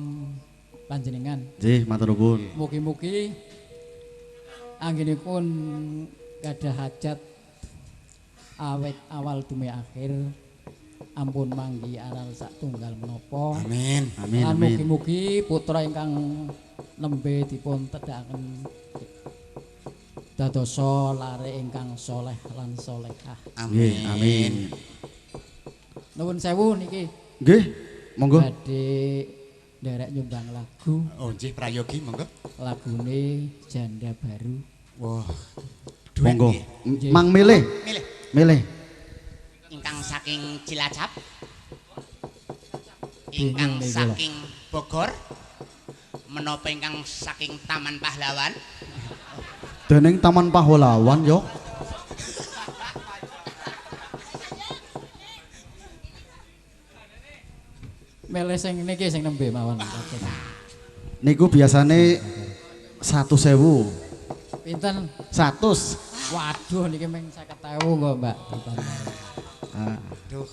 [SPEAKER 7] panjenengan.
[SPEAKER 2] Nggih, matur nuwun.
[SPEAKER 7] Mugi-mugi anggenipun gadah hajat awet awal dumi akhir ampun manggi aral sak tunggal menapa.
[SPEAKER 3] Amin.
[SPEAKER 2] Amin,
[SPEAKER 7] Lan
[SPEAKER 2] amin.
[SPEAKER 7] mugi-mugi putra ingkang nembe dipun tedhakaken dadosa lare ingkang soleh lan solehah.
[SPEAKER 2] Nggih, amin.
[SPEAKER 7] Nuwun sewu niki
[SPEAKER 2] Nggih, monggo.
[SPEAKER 7] badhe nderek nyumbang lagu.
[SPEAKER 3] Oh, nggih prayogi monggo.
[SPEAKER 7] Lagune Janda Baru.
[SPEAKER 3] Wah.
[SPEAKER 2] Monggo.
[SPEAKER 7] Nggih.
[SPEAKER 2] Mang milih,
[SPEAKER 3] Milih
[SPEAKER 2] milih.
[SPEAKER 3] ingkang saking Cilacap.
[SPEAKER 7] Bingung
[SPEAKER 3] Ingkang
[SPEAKER 7] nih kula.
[SPEAKER 3] saking Bogor. Menapa ingkang saking Taman Pahlawan?
[SPEAKER 2] Dening Taman Pahlawan yo.
[SPEAKER 7] Milih sing niki sing nembe mawon.
[SPEAKER 2] Niku biasane 100.000.
[SPEAKER 7] Pinten?
[SPEAKER 2] 100.
[SPEAKER 7] Waduh niki meng 50.000 kok, Mbak.
[SPEAKER 2] Ah,
[SPEAKER 3] Duh.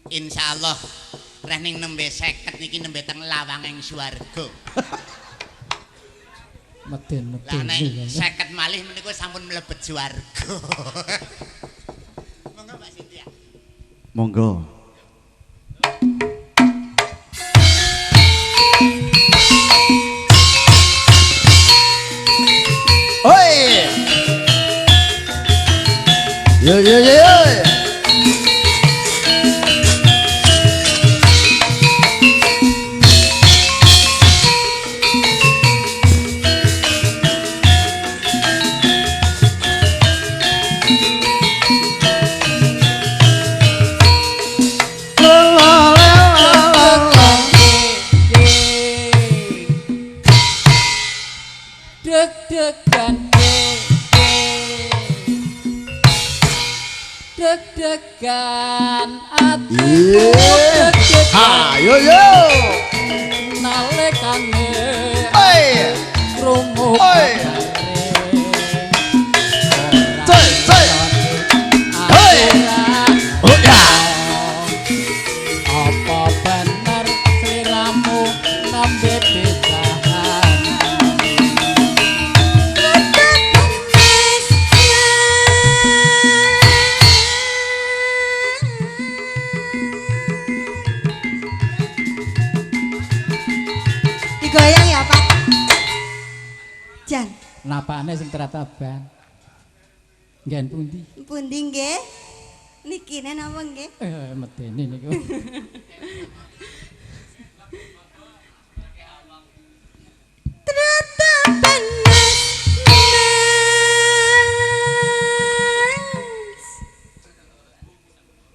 [SPEAKER 3] Insyaallah reh ning nembe 50 niki nembe teng lawanging swarga.
[SPEAKER 7] Meden-meden.
[SPEAKER 3] Lah nek
[SPEAKER 7] niki.
[SPEAKER 3] 50 malih meniku sampun mlebet swarga. Monggo Mbak Sintia.
[SPEAKER 2] monggo. Oi. Yo yo yo yo.
[SPEAKER 7] deg-degan deg-degan ati
[SPEAKER 2] Ayo yo.
[SPEAKER 7] nalikane
[SPEAKER 2] Oi.
[SPEAKER 7] krungu
[SPEAKER 2] Oi.
[SPEAKER 7] coy
[SPEAKER 2] coy. Hoi. Oh ya.
[SPEAKER 7] apa bener sliramu nembe pisahan
[SPEAKER 5] Digoyang ya, Pak. Jan,
[SPEAKER 7] napane sing terataban nggen pundi
[SPEAKER 5] pundi nggih? Nikine napa nggih?
[SPEAKER 7] medeni niku
[SPEAKER 5] Tratapan mas.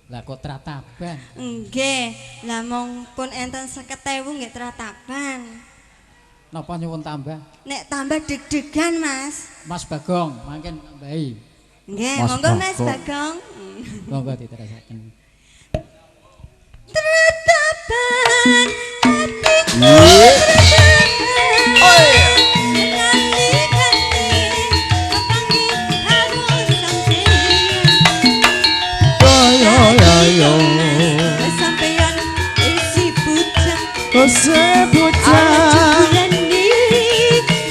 [SPEAKER 7] lah kok terataban
[SPEAKER 5] Nggih, lah mong pun enten 50.000 nggih tratapan.
[SPEAKER 7] napa nyuwun tambah
[SPEAKER 5] Nek tambah deg-degan, Mas.
[SPEAKER 7] Mas Bagong mangken tambahi
[SPEAKER 5] Nggih,
[SPEAKER 2] Mas
[SPEAKER 5] monggo Mas
[SPEAKER 2] Bagong.
[SPEAKER 5] Bagong.
[SPEAKER 7] monggo diterasaken
[SPEAKER 5] Tratapan hatiku.
[SPEAKER 2] Oi.
[SPEAKER 6] Sampeyan isi bocah
[SPEAKER 2] Sebocah.
[SPEAKER 6] bulan ini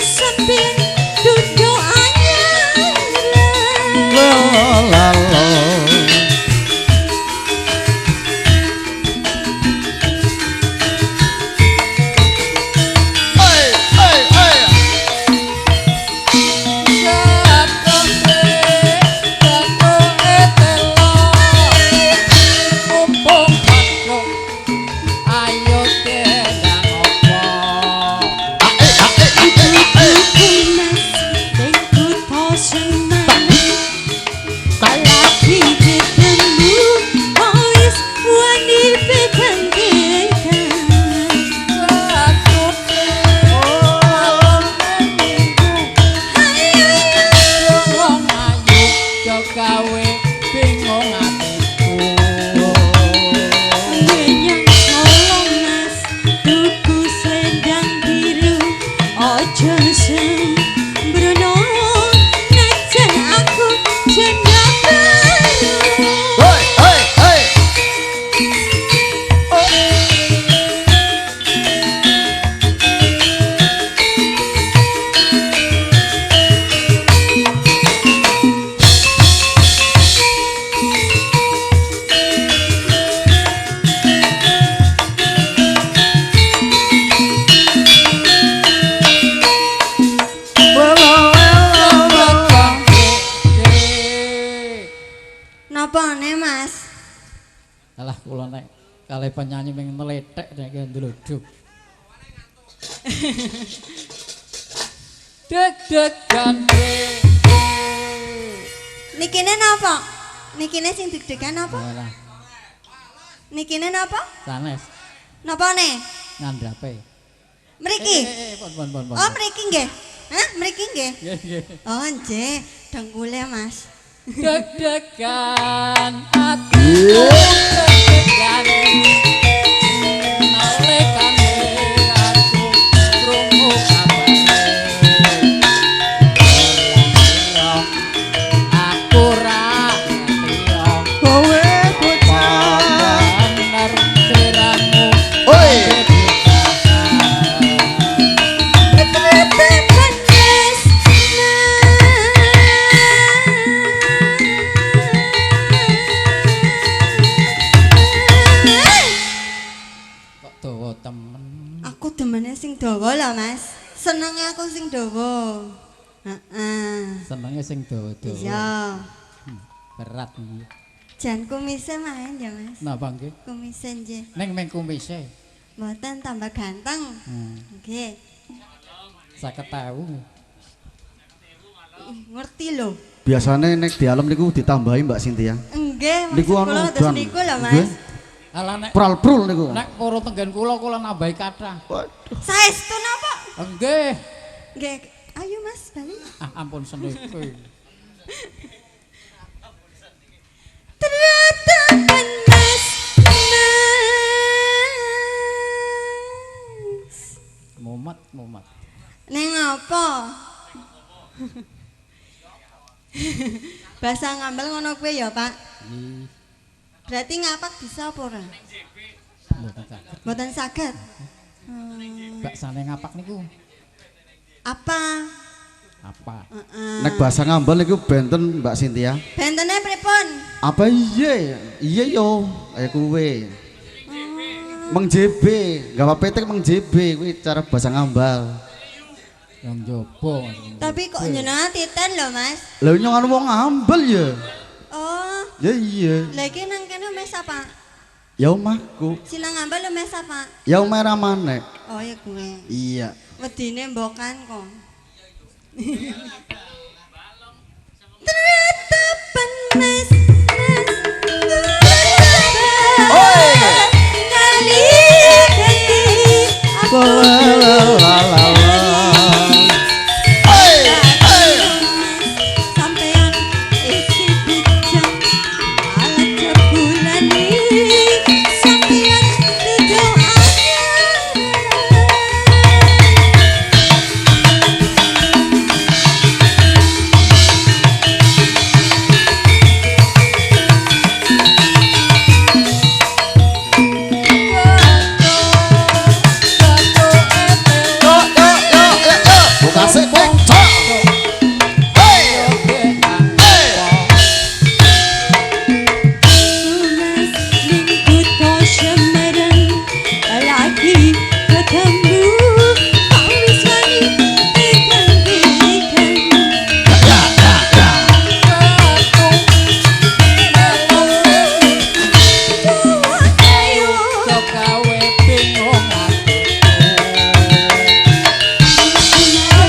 [SPEAKER 6] sampeyan duduk anyar
[SPEAKER 2] La la la. Oi, oi, oi.
[SPEAKER 7] Gawe bingung atiku
[SPEAKER 6] Menyang tolong mas tuku selendang biru ojo sembrono najan aku janda baru
[SPEAKER 2] Oi, oi, oi.
[SPEAKER 5] Napa ne, Mas?
[SPEAKER 7] alah kula nek kalih penyanyi ming meletek nek ndluduk deg-degan
[SPEAKER 5] Nikine napa? Nikine sing deg-degan napa?
[SPEAKER 7] alah
[SPEAKER 5] Nikine napa?
[SPEAKER 7] sanes
[SPEAKER 5] Napa ne?
[SPEAKER 7] ngandhape
[SPEAKER 5] Mriki.
[SPEAKER 7] pon
[SPEAKER 5] Oh, mriki nggih. Hah, mriki nggih.
[SPEAKER 7] nggih nggih
[SPEAKER 5] Oh, nggih, dengkule, Mas.
[SPEAKER 7] deg-degan atiku deg-degan nalikane aku krungu kabare aku ra ngerti
[SPEAKER 2] Kowe bocah.
[SPEAKER 7] bener sliramu
[SPEAKER 2] Oi.
[SPEAKER 6] Tratapan mas
[SPEAKER 7] kok dawa temen
[SPEAKER 5] Aku demene sing dawa lah, Mas. Senenge aku sing dawa. Heeh.
[SPEAKER 7] senenge sing dawa-dawa
[SPEAKER 5] Iya.
[SPEAKER 7] berat iki
[SPEAKER 5] Jan kumise main ya, Mas.
[SPEAKER 7] napa nggih
[SPEAKER 5] Kumise nggih.
[SPEAKER 7] ning meng kumise
[SPEAKER 5] Mboten tambah ganteng. Nggih.
[SPEAKER 7] 50.000
[SPEAKER 5] Ngerti lho.
[SPEAKER 2] Biasane nek di alam niku ditambahi Mbak Cynthia.
[SPEAKER 5] Nggih,
[SPEAKER 2] Niku
[SPEAKER 5] maksud
[SPEAKER 2] ana
[SPEAKER 5] kula terus
[SPEAKER 2] udan.
[SPEAKER 5] niku lho,
[SPEAKER 2] Nggih.
[SPEAKER 5] Mas.
[SPEAKER 7] alah nek
[SPEAKER 2] Pral-prul niku.
[SPEAKER 7] nek para tenggen kula nambahi kathah
[SPEAKER 5] Saestu napa?
[SPEAKER 7] nggih
[SPEAKER 5] Nggih. Ayo Ayo Mas, bali.
[SPEAKER 7] Ampun seneke.
[SPEAKER 5] Teratapan Mas.
[SPEAKER 7] Mumet.
[SPEAKER 5] Neng apa? Bahasa ngambel ngono kuwi ya, Pak.
[SPEAKER 7] Nggih,
[SPEAKER 5] Berarti ngapak bisa apa ora?
[SPEAKER 7] mboten saged.
[SPEAKER 5] Mboten saged.
[SPEAKER 7] Baksane ngapak niku
[SPEAKER 5] Apa?
[SPEAKER 7] apa?
[SPEAKER 2] Nek bahasa ngambel niku benten Mbak Cynthia.
[SPEAKER 5] Bentene pripun?
[SPEAKER 2] Apa iya? Iya yo, kuwe. Meng JB, gawa petek Meng JB kuwi cara bahasa ngambal.
[SPEAKER 7] Yang jopo.
[SPEAKER 5] Tapi kok jenengan titen lho, Mas.
[SPEAKER 2] Lha nyong wong ngambel ya.
[SPEAKER 5] Oh,
[SPEAKER 2] Ya iya.
[SPEAKER 5] lagi nang kene mes apa?
[SPEAKER 2] Ya omahku.
[SPEAKER 5] Silang ngambel lho mes apa?
[SPEAKER 2] Ya omah Ramane.
[SPEAKER 5] Oh ya gue.
[SPEAKER 2] Iya.
[SPEAKER 5] Wedine mbokan kok. Teratapan Mas. Kali aku sampean isi bujang ala jebulan sampean doanya.
[SPEAKER 2] Buka sik, Pak.
[SPEAKER 6] Mas lingkut kau semeran lagi ketemu kau wani ikan belikan ayo
[SPEAKER 7] Sok gawe bingung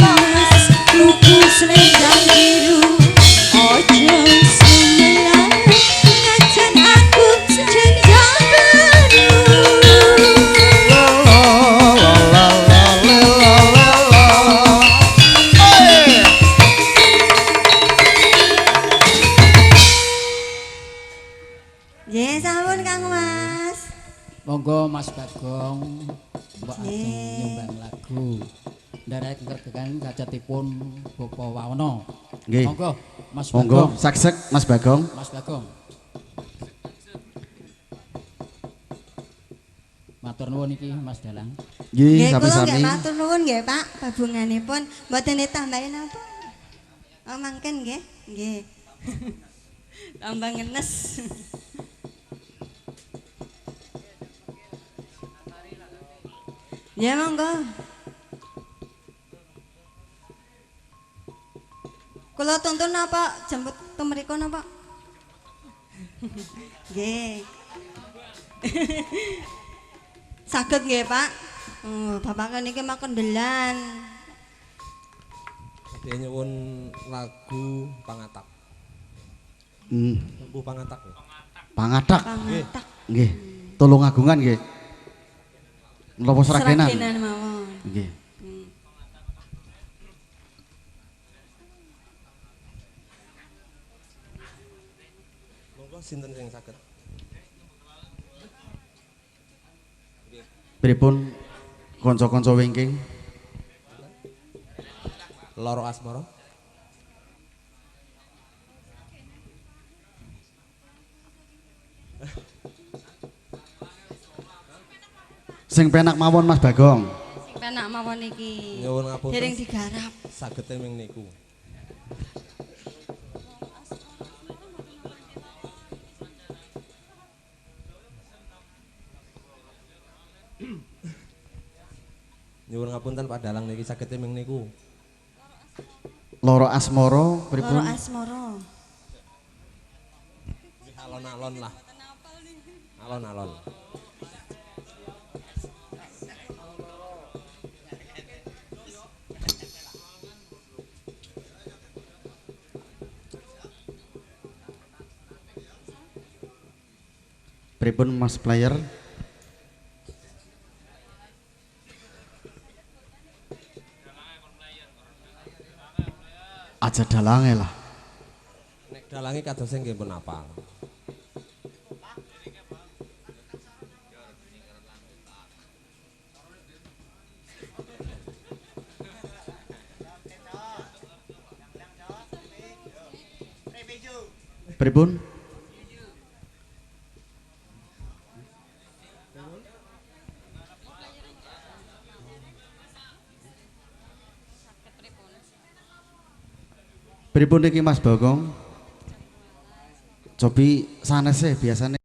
[SPEAKER 6] Mas tuku selendang biru ojo sumelan ngajan aku jenjang
[SPEAKER 5] Nggih, sampun Kang Mas.
[SPEAKER 7] Monggo Mas Bagong mbok ajeng
[SPEAKER 5] Nggih.
[SPEAKER 7] nyumbang lagu. Nderek ngerdekan kacetipun Bapak Wawono.
[SPEAKER 2] Nggih.
[SPEAKER 7] Monggo Mas
[SPEAKER 2] Monggo,
[SPEAKER 7] Bagong.
[SPEAKER 2] saksek Mas Bagong.
[SPEAKER 7] Mas Bagong. Matur nuwun iki Mas Dalang.
[SPEAKER 2] Nggih,
[SPEAKER 5] Nggih, kula nggih
[SPEAKER 2] sami-sami.
[SPEAKER 5] matur nuwun nggih, Pak. Babunganipun mboten ditambahin apa? Oh, mangken nggih. Nggih. Tambah ngenes. Ya monggo. Kula tuntun apa jemput ke mriku napa? Nggih. Saged nggih, Pak. Oh, bapak niki makan delan.
[SPEAKER 8] Dia nyuwun lagu Pangatak. Lagu Pangatak.
[SPEAKER 2] Pangadak.
[SPEAKER 5] Pangatak.
[SPEAKER 2] Nggih. Tulung agungan nggih. Napa seragenan?
[SPEAKER 5] Seragenan mawon.
[SPEAKER 2] Nggih.
[SPEAKER 8] Monggo sinten sing saged?
[SPEAKER 2] Pripun kanca-kanca wingking?
[SPEAKER 8] Loro Asmara.
[SPEAKER 2] Sing penak mawon Mas Bagong.
[SPEAKER 5] Sing penak mawon iki.
[SPEAKER 8] Nyuwun ngapunten.
[SPEAKER 5] Dereng digarap.
[SPEAKER 8] Sagete ming niku. Nyuwun ngapunten Pak Dalang niki sagete ming niku.
[SPEAKER 2] Loro asmara
[SPEAKER 5] Loro
[SPEAKER 2] pripun?
[SPEAKER 5] asmara.
[SPEAKER 8] Alon-alon lah. Alon-alon.
[SPEAKER 2] Pripun Mas Player? aja dalange lah.
[SPEAKER 8] Nek dalange kadose nggih pun apal.
[SPEAKER 2] Pripun? Pripun iki Mas Bagong? Cobi sanese biasane